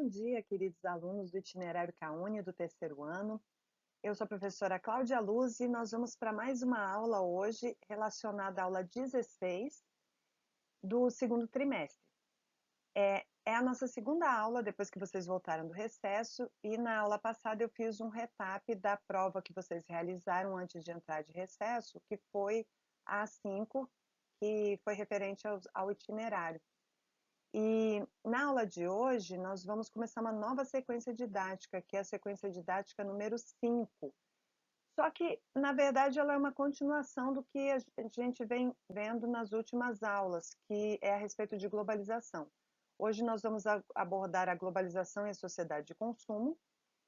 Bom dia, queridos alunos do Itinerário CAUNI do terceiro ano. Eu sou a professora Cláudia Luz e nós vamos para mais uma aula hoje relacionada à aula 16 do segundo trimestre. É a nossa segunda aula depois que vocês voltaram do recesso e na aula passada eu fiz um retap da prova que vocês realizaram antes de entrar de recesso, que foi a A5, que foi referente ao itinerário. E na aula de hoje, nós vamos começar uma nova sequência didática, que é a sequência didática número 5. Só que, na verdade, ela é uma continuação do que a gente vem vendo nas últimas aulas, que é a respeito de globalização. Hoje nós vamos abordar a globalização e a sociedade de consumo,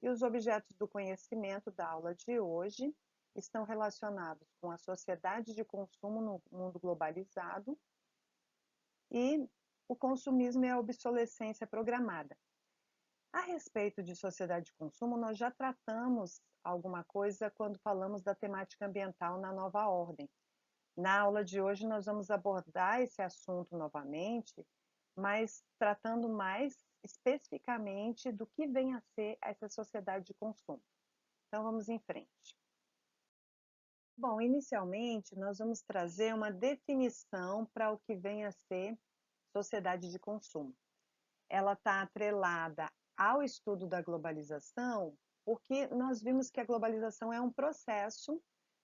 e os objetos do conhecimento da aula de hoje estão relacionados com a sociedade de consumo no mundo globalizado e o consumismo e a obsolescência programada. A respeito de sociedade de consumo, nós já tratamos alguma coisa quando falamos da temática ambiental na nova ordem. Na aula de hoje, nós vamos abordar esse assunto novamente, mas tratando mais especificamente do que vem a ser essa sociedade de consumo. Então, vamos em frente. Bom, inicialmente, nós vamos trazer uma definição para o que vem a ser sociedade de consumo. Ela está atrelada ao estudo da globalização, porque nós vimos que a globalização é um processo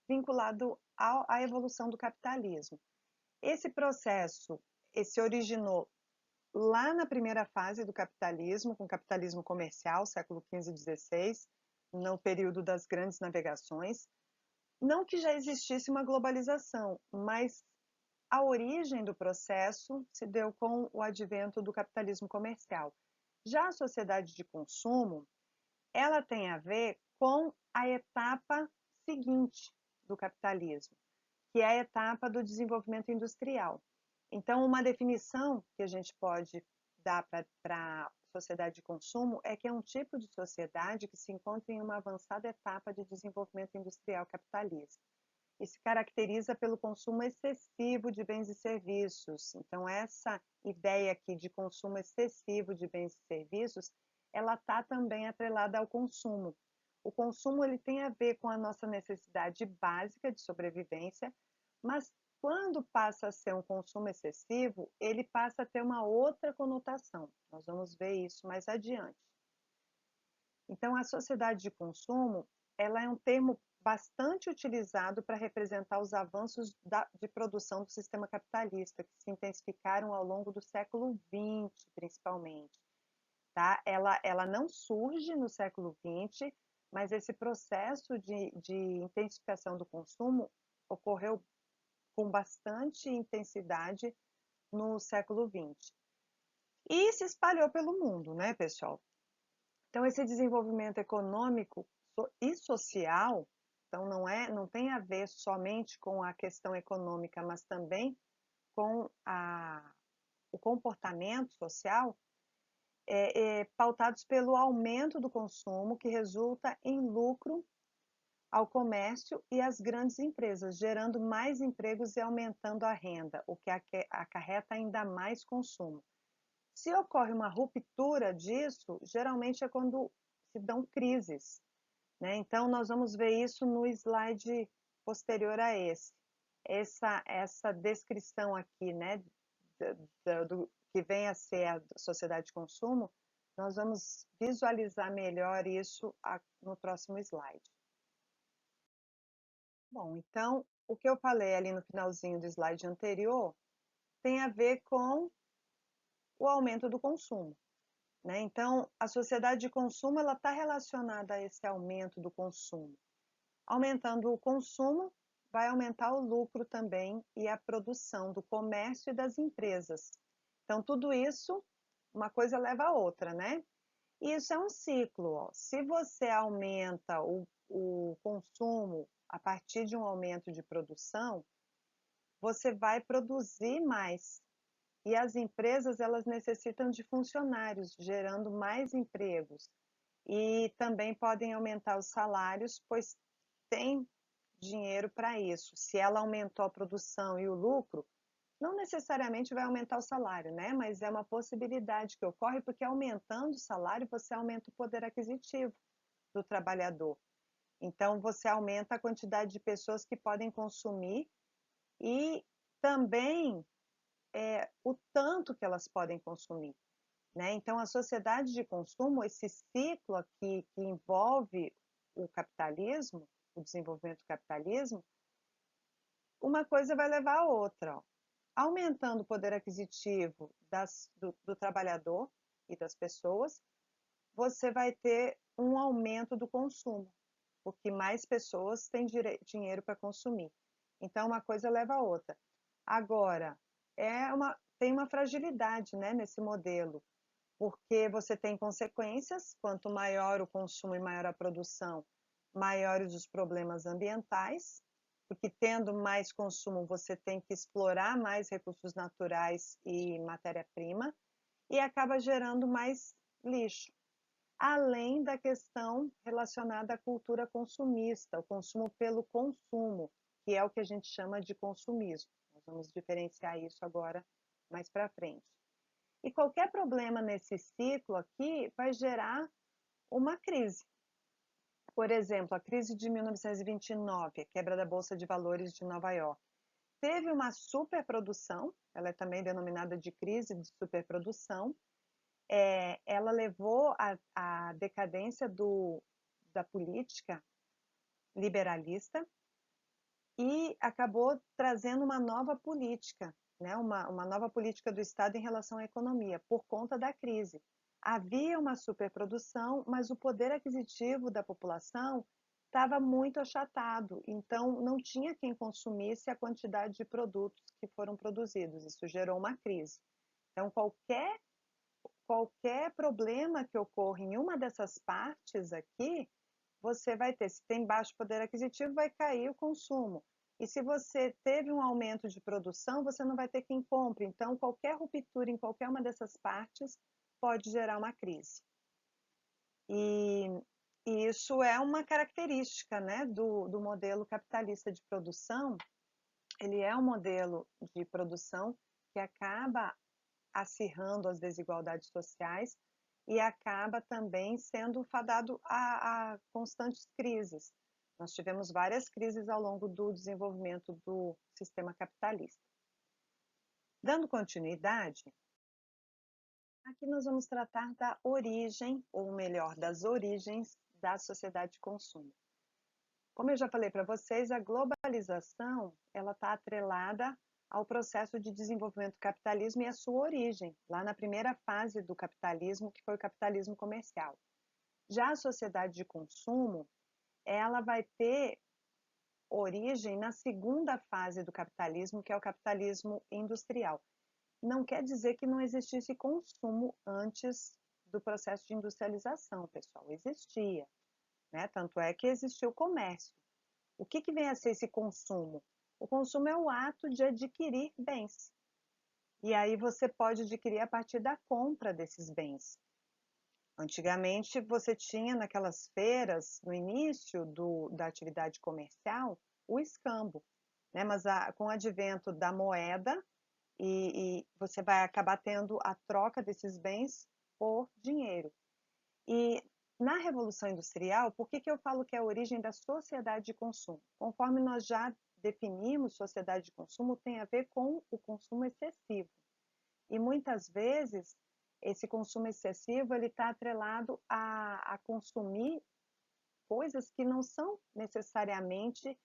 vinculado à evolução do capitalismo. Esse processo se originou lá na primeira fase do capitalismo, com o capitalismo comercial, século XV e XVI, no período das grandes navegações. Não que já existisse uma globalização, mas a origem do processo se deu com o advento do capitalismo comercial. Já a sociedade de consumo, ela tem a ver com a etapa seguinte do capitalismo, que é a etapa do desenvolvimento industrial. Então, uma definição que a gente pode dar para a sociedade de consumo é que é um tipo de sociedade que se encontra em uma avançada etapa de desenvolvimento industrial capitalista e se caracteriza pelo consumo excessivo de bens e serviços. Então, essa ideia aqui de consumo excessivo de bens e serviços, ela está também atrelada ao consumo. O consumo ele tem a ver com a nossa necessidade básica de sobrevivência, mas quando passa a ser um consumo excessivo, ele passa a ter uma outra conotação. Nós vamos ver isso mais adiante. Então, a sociedade de consumo, ela é um termo bastante utilizado para representar os avanços de produção do sistema capitalista, que se intensificaram ao longo do século XX, principalmente. Tá? Ela não surge no século XX, mas esse processo de intensificação do consumo ocorreu com bastante intensidade no século XX. E se espalhou pelo mundo, né, pessoal? Então, esse desenvolvimento econômico e social, então não tem a ver somente com a questão econômica, mas também com o comportamento social, pautados pelo aumento do consumo, que resulta em lucro ao comércio e às grandes empresas, gerando mais empregos e aumentando a renda, o que acarreta ainda mais consumo. Se ocorre uma ruptura disso, geralmente é quando se dão crises, né? Então, nós vamos ver isso no slide posterior a esse. Essa descrição aqui, né, do que vem a ser a sociedade de consumo, nós vamos visualizar melhor isso no próximo slide. Bom, então, o que eu falei ali no finalzinho do slide anterior tem a ver com o aumento do consumo, né? Então, a sociedade de consumo ela está relacionada a esse aumento do consumo. Aumentando o consumo, vai aumentar o lucro também e a produção do comércio e das empresas. Então, tudo isso, uma coisa leva a outra, né? E isso é um ciclo. Ó. Se você aumenta o consumo a partir de um aumento de produção, você vai produzir mais. E as empresas, elas necessitam de funcionários, gerando mais empregos. E também podem aumentar os salários, pois tem dinheiro para isso. Se ela aumentou a produção e o lucro, Não necessariamente vai aumentar o salário, né, mas é uma possibilidade que ocorre, porque aumentando o salário, você aumenta o poder aquisitivo do trabalhador. Então você aumenta a quantidade de pessoas que podem consumir e também, o tanto que elas podem consumir, né. Então a sociedade de consumo, esse ciclo aqui que envolve o capitalismo, o desenvolvimento do capitalismo, uma coisa vai levar a outra, ó. Aumentando o poder aquisitivo do trabalhador e das pessoas, você vai ter um aumento do consumo, porque mais pessoas têm dinheiro para consumir. Então, uma coisa leva a outra. Agora, tem uma fragilidade, né, nesse modelo, porque você tem consequências, quanto maior o consumo e maior a produção, maiores os problemas ambientais, porque tendo mais consumo você tem que explorar mais recursos naturais e matéria-prima, e acaba gerando mais lixo. Além da questão relacionada à cultura consumista, o consumo pelo consumo, que é o que a gente chama de consumismo. Nós vamos diferenciar isso agora mais para frente. E qualquer problema nesse ciclo aqui vai gerar uma crise. Por exemplo, a crise de 1929, a quebra da Bolsa de Valores de Nova York. Teve uma superprodução, ela é também denominada de crise de superprodução, ela levou à decadência da política liberalista e acabou trazendo uma nova política, né, uma nova política do Estado em relação à economia, por conta da crise. Havia uma superprodução, mas o poder aquisitivo da população estava muito achatado, então não tinha quem consumisse a quantidade de produtos que foram produzidos. Isso gerou uma crise. Então, qualquer problema que ocorra em uma dessas partes aqui, você vai ter, se tem baixo poder aquisitivo, vai cair o consumo. E se você teve um aumento de produção, você não vai ter quem compre. Então, qualquer ruptura em qualquer uma dessas partes pode gerar uma crise. E, e isso é uma característica, né, do modelo capitalista de produção. Ele é um modelo de produção que acaba acirrando as desigualdades sociais e acaba também sendo fadado a constantes crises. Nós tivemos várias crises ao longo do desenvolvimento do sistema capitalista. Dando continuidade, aqui nós vamos tratar da origem, ou melhor, das origens da sociedade de consumo. Como eu já falei para vocês, a globalização ela está atrelada ao processo de desenvolvimento do capitalismo e a sua origem, lá na primeira fase do capitalismo, que foi o capitalismo comercial. Já a sociedade de consumo, ela vai ter origem na segunda fase do capitalismo, que é o capitalismo industrial. Não quer dizer que não existisse consumo antes do processo de industrialização, pessoal, existia, né? Tanto é que existiu o comércio. O que vem a ser esse consumo? O consumo é o ato de adquirir bens. E aí você pode adquirir a partir da compra desses bens. Antigamente você tinha naquelas feiras, no início da atividade comercial, o escambo, né? Mas com o advento da moeda, e você vai acabar tendo a troca desses bens por dinheiro. E na Revolução Industrial, por que eu falo que é a origem da sociedade de consumo? Conforme nós já definimos, sociedade de consumo tem a ver com o consumo excessivo. E muitas vezes, esse consumo excessivo está atrelado a consumir coisas que não são necessariamente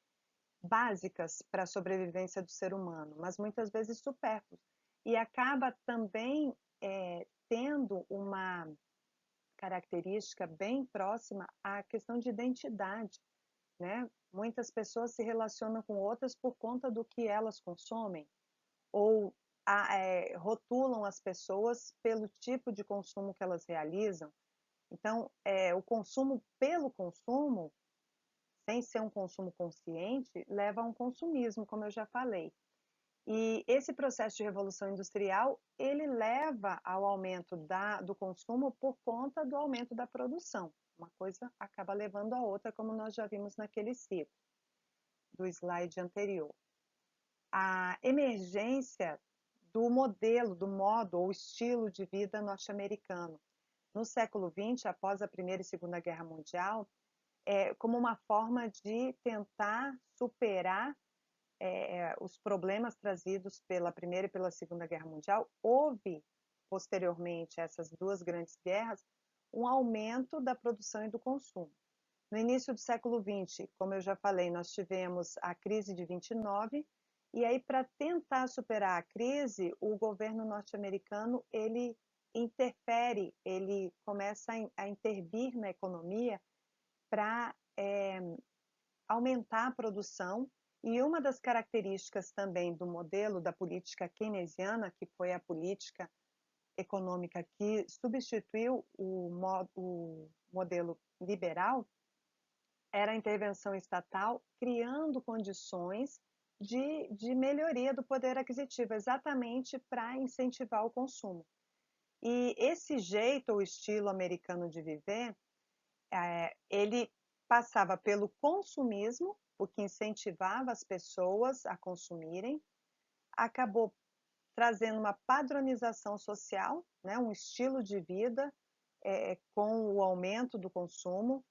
básicas para a sobrevivência do ser humano, mas muitas vezes supérfluos. E acaba também tendo uma característica bem próxima à questão de identidade, né? Muitas pessoas se relacionam com outras por conta do que elas consomem, ou rotulam as pessoas pelo tipo de consumo que elas realizam. Então, o consumo pelo consumo, sem ser um consumo consciente, leva a um consumismo, como eu já falei. E esse processo de revolução industrial, ele leva ao aumento do consumo por conta do aumento da produção. Uma coisa acaba levando a outra, como nós já vimos naquele ciclo do slide anterior. A emergência do modelo, do modo ou estilo de vida norte-americano. No século XX, após a Primeira e Segunda Guerra Mundial, como uma forma de tentar superar os problemas trazidos pela Primeira e pela Segunda Guerra Mundial, houve, posteriormente a essas duas grandes guerras, um aumento da produção e do consumo. No início do século XX, como eu já falei, nós tivemos a crise de 29, e aí, para tentar superar a crise, o governo norte-americano, ele interfere, ele começa a intervir na economia para aumentar a produção, e uma das características também do modelo da política keynesiana, que foi a política econômica que substituiu o modelo liberal, era a intervenção estatal, criando condições de melhoria do poder aquisitivo, exatamente para incentivar o consumo. E esse jeito ou estilo americano de viver, ele passava pelo consumismo, o que incentivava as pessoas a consumirem, acabou trazendo uma padronização social, né, um estilo de vida com o aumento do consumo.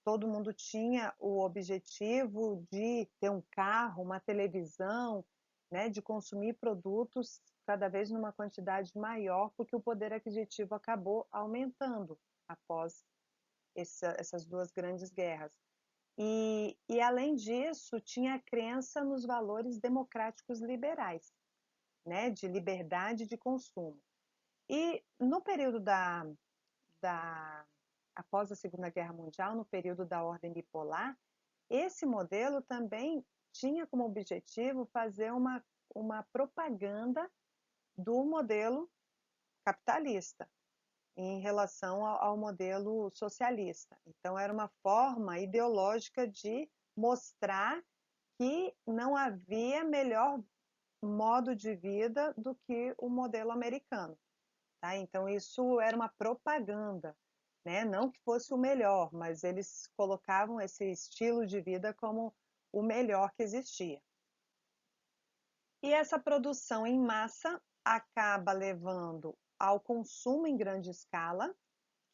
Todo mundo tinha o objetivo de ter um carro, uma televisão, né, de consumir produtos cada vez numa quantidade maior, porque o poder aquisitivo acabou aumentando após essas duas grandes guerras. E, além disso, tinha a crença nos valores democráticos liberais, né, de liberdade de consumo. E no período após a Segunda Guerra Mundial, no período da ordem bipolar, esse modelo também tinha como objetivo fazer uma propaganda do modelo capitalista em relação ao modelo socialista. Então, era uma forma ideológica de mostrar que não havia melhor modo de vida do que o modelo americano. Tá? Então, isso era uma propaganda, né? Não que fosse o melhor, mas eles colocavam esse estilo de vida como o melhor que existia. E essa produção em massa acaba levando ao consumo em grande escala,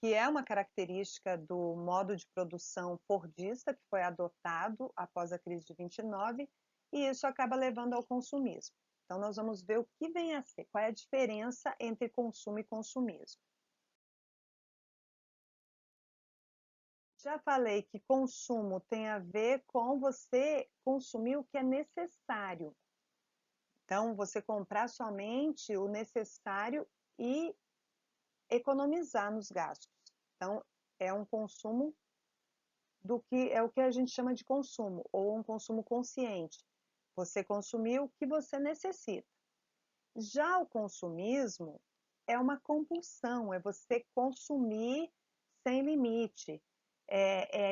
que é uma característica do modo de produção fordista que foi adotado após a crise de 29, e isso acaba levando ao consumismo. Então, nós vamos ver o que vem a ser, qual é a diferença entre consumo e consumismo. Já falei que consumo tem a ver com você consumir o que é necessário. Então, você comprar somente o necessário e economizar nos gastos. Então, é um consumo do que é o que a gente chama de consumo, ou um consumo consciente. Você consumir o que você necessita. Já o consumismo é uma compulsão, é você consumir sem limite.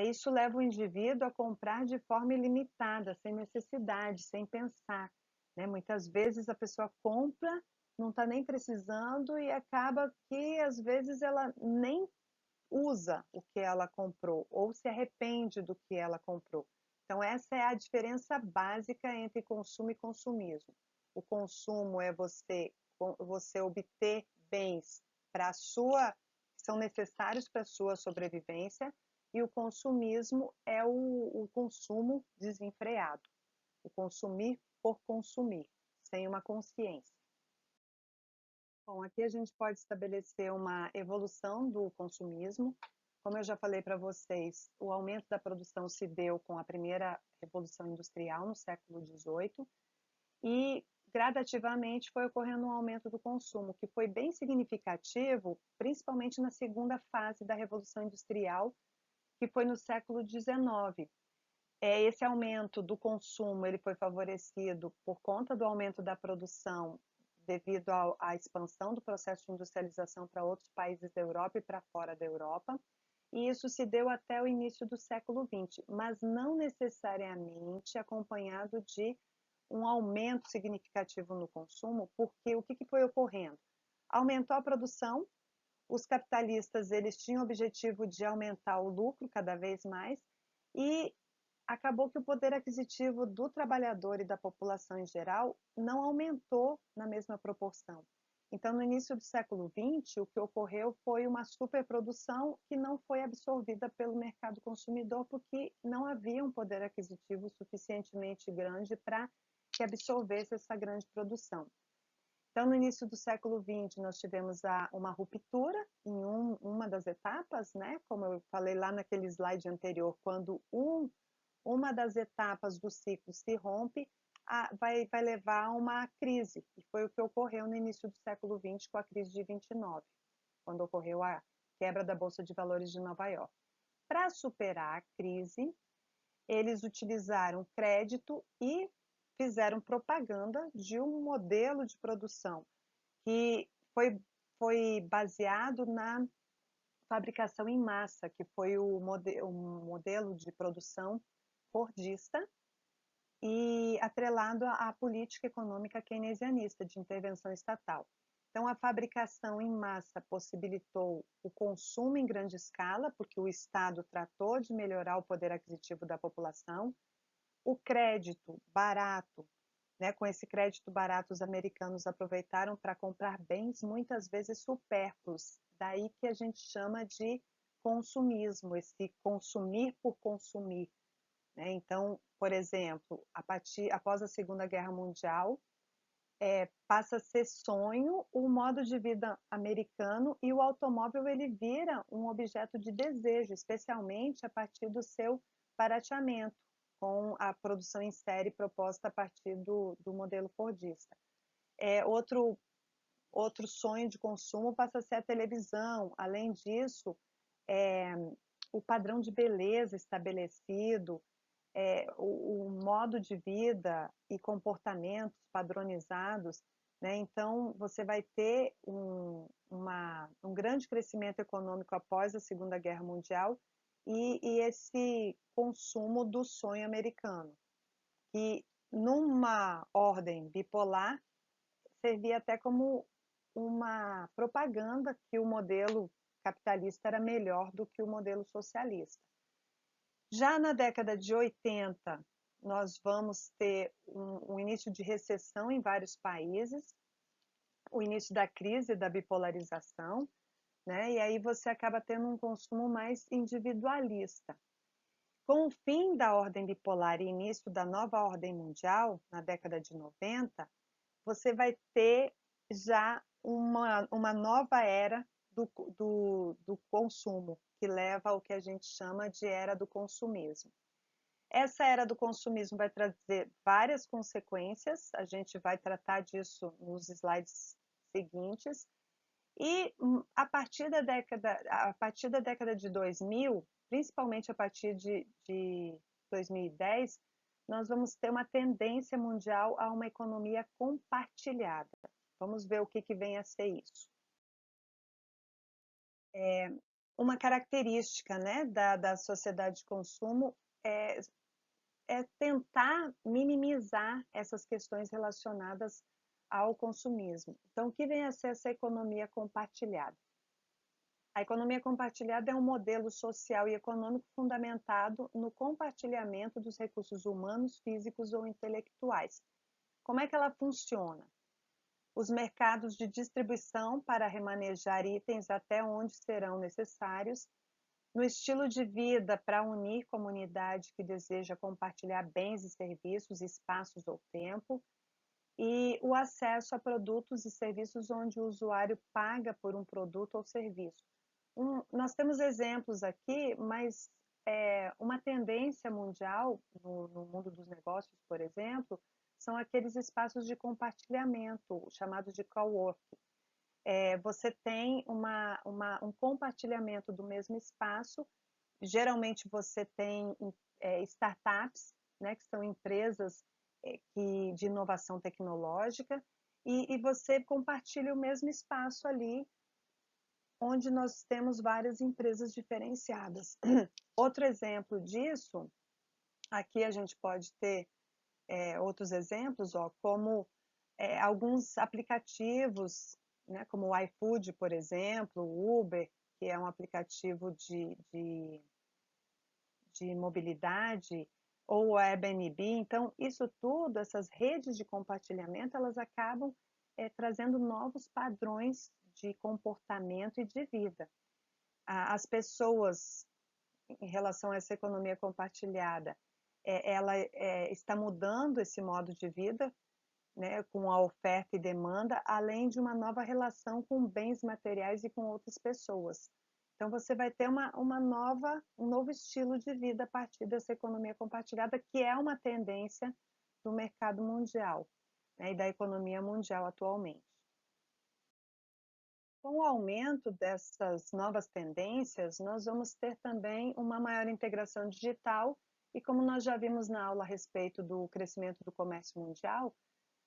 Isso leva o indivíduo a comprar de forma ilimitada, sem necessidade, sem pensar. Né? Muitas vezes a pessoa compra, não está nem precisando e acaba que às vezes ela nem usa o que ela comprou ou se arrepende do que ela comprou. Então, essa é a diferença básica entre consumo e consumismo. O consumo é você obter bens para sua, que são necessários para a sua sobrevivência, e o consumismo é o consumo desenfreado, o consumir por consumir, sem uma consciência. Bom, aqui a gente pode estabelecer uma evolução do consumismo. Como eu já falei para vocês, o aumento da produção se deu com a primeira Revolução Industrial no século XVIII e gradativamente foi ocorrendo um aumento do consumo, que foi bem significativo, principalmente na segunda fase da Revolução Industrial, que foi no século XIX. Esse aumento do consumo ele foi favorecido por conta do aumento da produção devido à expansão do processo de industrialização para outros países da Europa e para fora da Europa, e isso se deu até o início do século XX, mas não necessariamente acompanhado de um aumento significativo no consumo, porque o que foi ocorrendo? Aumentou a produção, os capitalistas eles tinham o objetivo de aumentar o lucro cada vez mais, e acabou que o poder aquisitivo do trabalhador e da população em geral não aumentou na mesma proporção. Então, no início do século XX, o que ocorreu foi uma superprodução que não foi absorvida pelo mercado consumidor, porque não havia um poder aquisitivo suficientemente grande para que absorvesse essa grande produção. Então, no início do século XX, nós tivemos uma ruptura em uma das etapas, né? Como eu falei lá naquele slide anterior, quando uma das etapas do ciclo se rompe, vai levar a uma crise, e foi o que ocorreu no início do século XX com a crise de 29, quando ocorreu a quebra da Bolsa de Valores de Nova York. Para superar a crise, eles utilizaram crédito e fizeram propaganda de um modelo de produção que foi baseado na fabricação em massa, que foi o modelo de produção fordista e atrelado à política econômica keynesianista de intervenção estatal. Então, a fabricação em massa possibilitou o consumo em grande escala, porque o Estado tratou de melhorar o poder aquisitivo da população. O crédito barato, né, com esse crédito barato, os americanos aproveitaram para comprar bens muitas vezes supérfluos. Daí que a gente chama de consumismo, esse consumir por consumir. Né? Então, por exemplo, após a Segunda Guerra Mundial, passa a ser sonho o modo de vida americano e o automóvel ele vira um objeto de desejo, especialmente a partir do seu barateamento, com a produção em série proposta a partir do modelo fordista. Outro sonho de consumo passa a ser a televisão. Além disso, o padrão de beleza estabelecido, o modo de vida e comportamentos padronizados, né? Então, você vai ter um grande crescimento econômico após a Segunda Guerra Mundial e esse consumo do sonho americano, que numa ordem bipolar servia até como uma propaganda que o modelo capitalista era melhor do que o modelo socialista. Já na década de 80, nós vamos ter um início de recessão em vários países, o início da crise da bipolarização, né? E aí você acaba tendo um consumo mais individualista. Com o fim da ordem bipolar e início da nova ordem mundial, na década de 90, você vai ter já uma nova era do consumo, que leva ao que a gente chama de era do consumismo. Essa era do consumismo vai trazer várias consequências, a gente vai tratar disso nos slides seguintes, e a partir da década de 2000, principalmente a partir de 2010, nós vamos ter uma tendência mundial a uma economia compartilhada. Vamos ver o que vem a ser isso. Uma característica, né, da sociedade de consumo é tentar minimizar essas questões relacionadas ao consumismo. Então, o que vem a ser essa economia compartilhada? A economia compartilhada é um modelo social e econômico fundamentado no compartilhamento dos recursos humanos, físicos ou intelectuais. Como é que ela funciona? Os mercados de distribuição para remanejar itens até onde serão necessários, no estilo de vida para unir comunidade que deseja compartilhar bens e serviços, espaços ou tempo, e o acesso a produtos e serviços onde o usuário paga por um produto ou serviço. Nós temos exemplos aqui, mas uma tendência mundial no mundo dos negócios, por exemplo, são aqueles espaços de compartilhamento, chamados de coworking. Você tem um compartilhamento do mesmo espaço, geralmente você tem startups, né, que são empresas de inovação tecnológica, e você compartilha o mesmo espaço ali, onde nós temos várias empresas diferenciadas. Outro exemplo disso, aqui a gente pode ter outros exemplos, como alguns aplicativos, né, como o iFood, por exemplo, o Uber, que é um aplicativo de mobilidade, ou o Airbnb. Então, isso tudo, essas redes de compartilhamento, elas acabam trazendo novos padrões de comportamento e de vida. As pessoas, em relação a essa economia compartilhada, ela está mudando esse modo de vida, né, com a oferta e demanda, além de uma nova relação com bens materiais e com outras pessoas. Então você vai ter um novo estilo de vida a partir dessa economia compartilhada, que é uma tendência do mercado mundial, né, e da economia mundial atualmente. Com o aumento dessas novas tendências, nós vamos ter também uma maior integração digital e, como nós já vimos na aula a respeito do crescimento do comércio mundial,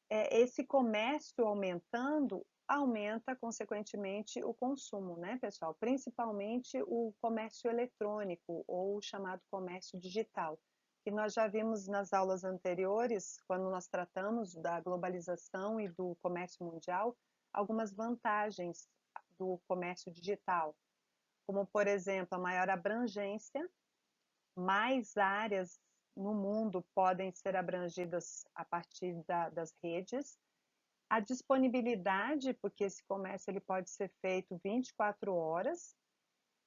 esse comércio aumentando, aumenta, consequentemente, o consumo, né, pessoal? Principalmente o comércio eletrônico, ou o chamado comércio digital, que nós já vimos nas aulas anteriores, quando nós tratamos da globalização e do comércio mundial, algumas vantagens do comércio digital, como, por exemplo, a maior abrangência, mais áreas no mundo podem ser abrangidas a partir das redes, a disponibilidade, porque esse comércio ele pode ser feito 24 horas,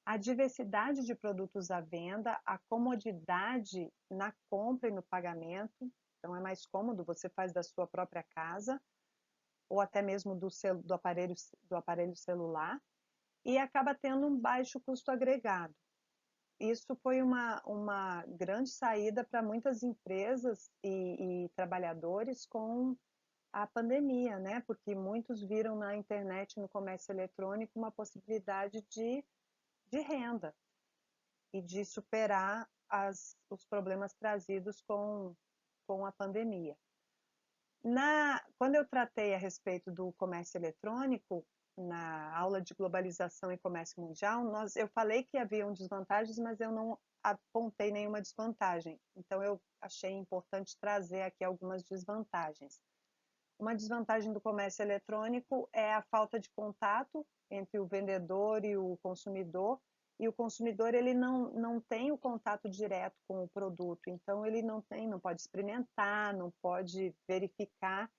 a diversidade de produtos à venda, a comodidade na compra e no pagamento, então é mais cômodo, você faz da sua própria casa, ou até mesmo do aparelho celular, e acaba tendo um baixo custo agregado. Isso foi uma grande saída para muitas empresas e trabalhadores com a pandemia, né? Porque muitos viram na internet, no comércio eletrônico, uma possibilidade de renda e de superar os problemas trazidos com a pandemia. Quando eu tratei a respeito do comércio eletrônico, na aula de globalização e comércio mundial, eu falei que haviam desvantagens, mas eu não apontei nenhuma desvantagem. Então, eu achei importante trazer aqui algumas desvantagens. Uma desvantagem do comércio eletrônico é a falta de contato entre o vendedor e o consumidor ele não tem o contato direto com o produto, então ele não pode experimentar, não pode verificar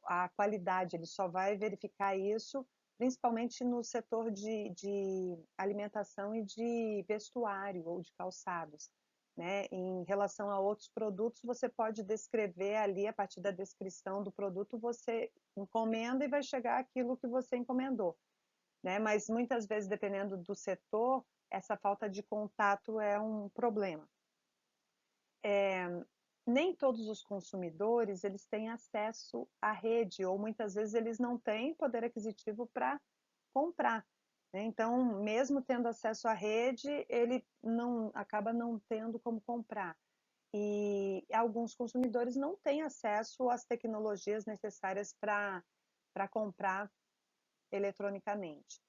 a qualidade, ele só vai verificar isso principalmente no setor de alimentação e de vestuário ou de calçados. Né? Em relação a outros produtos, você pode descrever ali, a partir da descrição do produto, você encomenda e vai chegar aquilo que você encomendou. Né? Mas muitas vezes, dependendo do setor, essa falta de contato é um problema. Nem todos os consumidores eles têm acesso à rede, ou muitas vezes eles não têm poder aquisitivo para comprar. Né? Então, mesmo tendo acesso à rede, ele acaba não tendo como comprar. E alguns consumidores não têm acesso às tecnologias necessárias para comprar eletronicamente.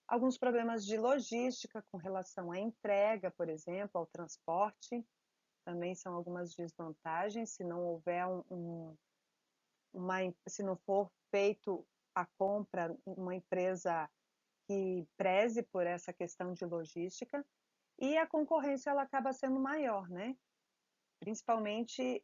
Alguns problemas de logística com relação à entrega, por exemplo, ao transporte, também são algumas desvantagens, se não houver se não for feito a compra, uma empresa que preze por essa questão de logística, e a concorrência ela acaba sendo maior, né? Principalmente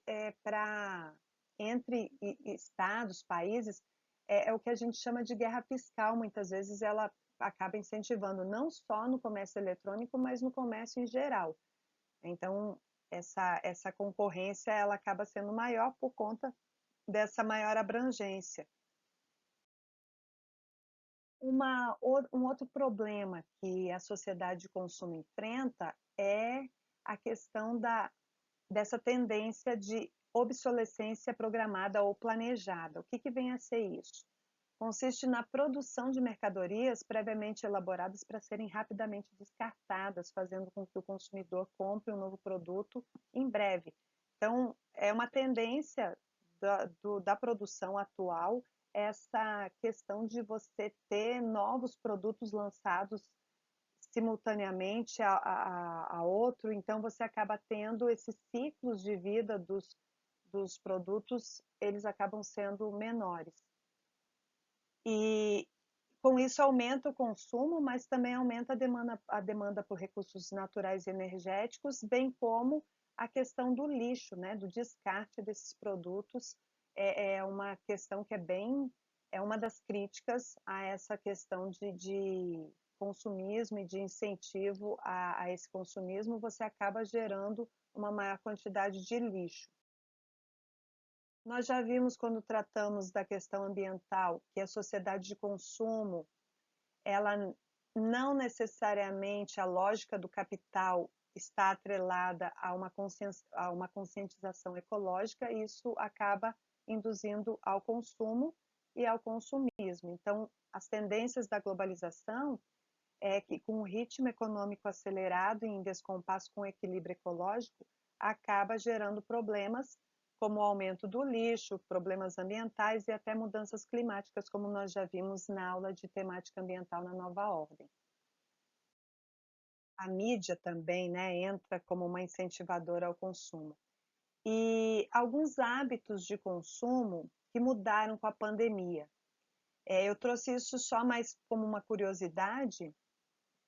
entre estados, países, é o que a gente chama de guerra fiscal, muitas vezes ela acaba incentivando não só no comércio eletrônico, mas no comércio em geral. Então, essa concorrência ela acaba sendo maior por conta dessa maior abrangência. Um outro problema que a sociedade de consumo enfrenta é a questão dessa tendência de obsolescência programada ou planejada. O que vem a ser isso? Consiste na produção de mercadorias previamente elaboradas para serem rapidamente descartadas, fazendo com que o consumidor compre um novo produto em breve. Então, é uma tendência da produção atual essa questão de você ter novos produtos lançados simultaneamente a outro, então você acaba tendo esses ciclos de vida dos produtos, eles acabam sendo menores. E com isso aumenta o consumo, mas também aumenta a demanda por recursos naturais e energéticos, bem como a questão do lixo, né, do descarte desses produtos, é uma questão que é uma das críticas a essa questão de consumismo e de incentivo a esse consumismo, você acaba gerando uma maior quantidade de lixo. Nós já vimos quando tratamos da questão ambiental que a sociedade de consumo, ela não necessariamente a lógica do capital está atrelada a uma conscientização ecológica, e isso acaba induzindo ao consumo e ao consumismo. Então, as tendências da globalização é que, com o ritmo econômico acelerado e em descompasso com o equilíbrio ecológico, acaba gerando problemas como o aumento do lixo, problemas ambientais e até mudanças climáticas, como nós já vimos na aula de temática ambiental na Nova Ordem. A mídia também, né, entra como uma incentivadora ao consumo. E alguns hábitos de consumo que mudaram com a pandemia. Eu trouxe isso só mais como uma curiosidade,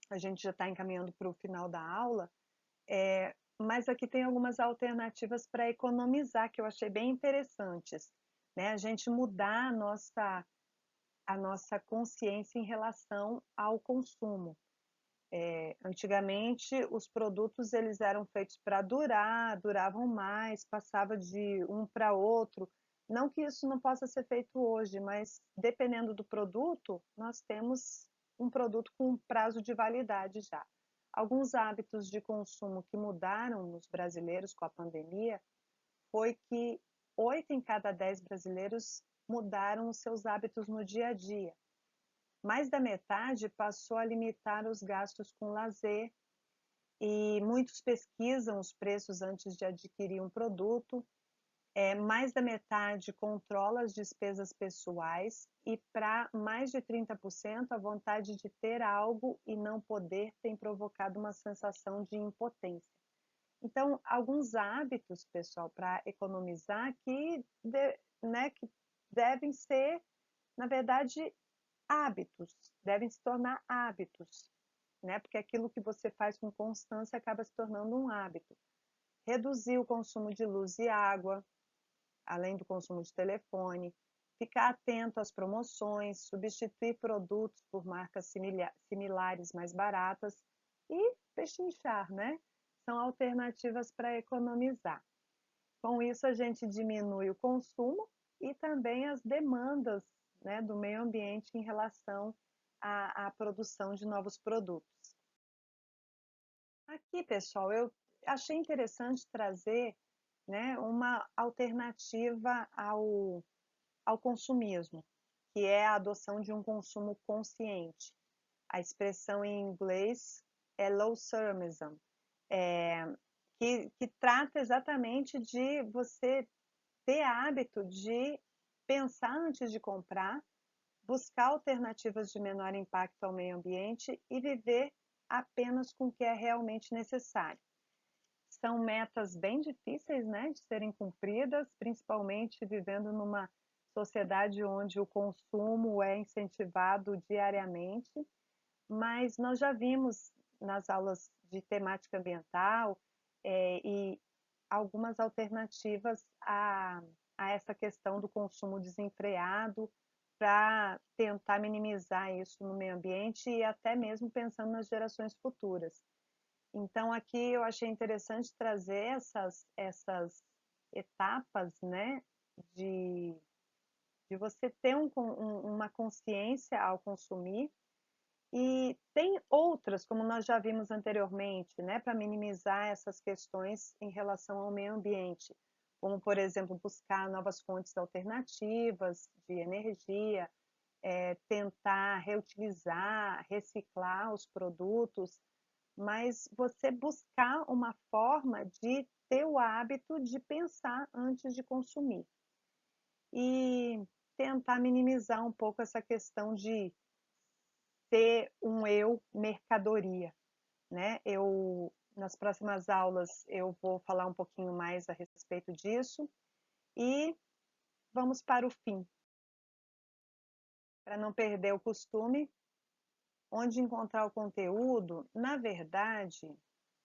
a gente já está encaminhando para o final da aula, mas aqui tem algumas alternativas para economizar, que eu achei bem interessantes, né? A gente mudar a nossa consciência em relação ao consumo. Antigamente, os produtos eles eram feitos para durar, duravam mais, passava de um para outro. Não que isso não possa ser feito hoje, mas dependendo do produto, nós temos um produto com um prazo de validade já. Alguns hábitos de consumo que mudaram nos brasileiros com a pandemia foi que 8 em cada 10 brasileiros mudaram os seus hábitos no dia a dia. Mais da metade passou a limitar os gastos com lazer e muitos pesquisam os preços antes de adquirir um produto. Mais da metade controla as despesas pessoais e para mais de 30% a vontade de ter algo e não poder tem provocado uma sensação de impotência. Então, alguns hábitos, pessoal, para economizar né, que devem ser, na verdade, hábitos, devem se tornar hábitos, né? Porque aquilo que você faz com constância acaba se tornando um hábito. Reduzir o consumo de luz e água, além do consumo de telefone, ficar atento às promoções, substituir produtos por marcas similares mais baratas e pechinchar, né? São alternativas para economizar. Com isso, a gente diminui o consumo e também as demandas, né, do meio ambiente em relação à produção de novos produtos. Aqui, pessoal, eu achei interessante trazer, né, uma alternativa ao consumismo, que é a adoção de um consumo consciente. A expressão em inglês é low-summism, que trata exatamente de você ter hábito de pensar antes de comprar, buscar alternativas de menor impacto ao meio ambiente e viver apenas com o que é realmente necessário. São metas bem difíceis, né, de serem cumpridas, principalmente vivendo numa sociedade onde o consumo é incentivado diariamente, mas nós já vimos nas aulas de temática ambiental e algumas alternativas a essa questão do consumo desenfreado para tentar minimizar isso no meio ambiente e até mesmo pensando nas gerações futuras. Então, aqui eu achei interessante trazer essas etapas, né, de, de você ter uma consciência ao consumir. E tem outras, como nós já vimos anteriormente, né, para minimizar essas questões em relação ao meio ambiente, como, por exemplo, buscar novas fontes alternativas de energia, tentar reutilizar, reciclar os produtos, mas você buscar uma forma de ter o hábito de pensar antes de consumir. E tentar minimizar um pouco essa questão de ter um eu mercadoria, né? Nas próximas aulas eu vou falar um pouquinho mais a respeito disso e vamos para o fim. Para não perder o costume, onde encontrar o conteúdo, na verdade,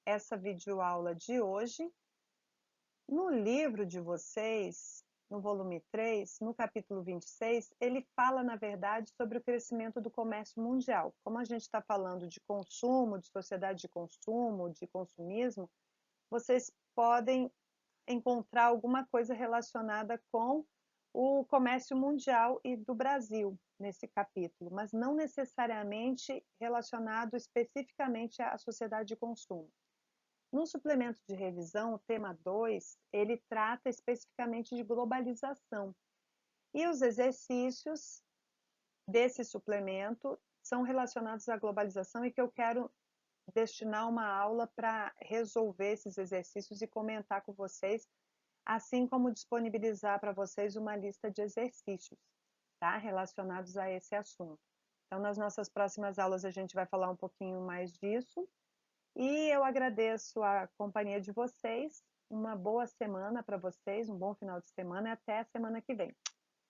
essa videoaula de hoje No livro de vocês, no volume 3, no capítulo 26, ele fala, na verdade, sobre o crescimento do comércio mundial. Como a gente está falando de consumo, de sociedade de consumo, de consumismo, vocês podem encontrar alguma coisa relacionada com o comércio mundial e do Brasil nesse capítulo, mas não necessariamente relacionado especificamente à sociedade de consumo. No suplemento de revisão, o tema 2, ele trata especificamente de globalização. E os exercícios desse suplemento são relacionados à globalização e que eu quero destinar uma aula para resolver esses exercícios e comentar com vocês, assim como disponibilizar para vocês uma lista de exercícios, tá? Relacionados a esse assunto. Então, nas nossas próximas aulas, a gente vai falar um pouquinho mais disso. E eu agradeço a companhia de vocês. Uma boa semana para vocês, um bom final de semana e até a semana que vem.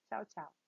Tchau, tchau.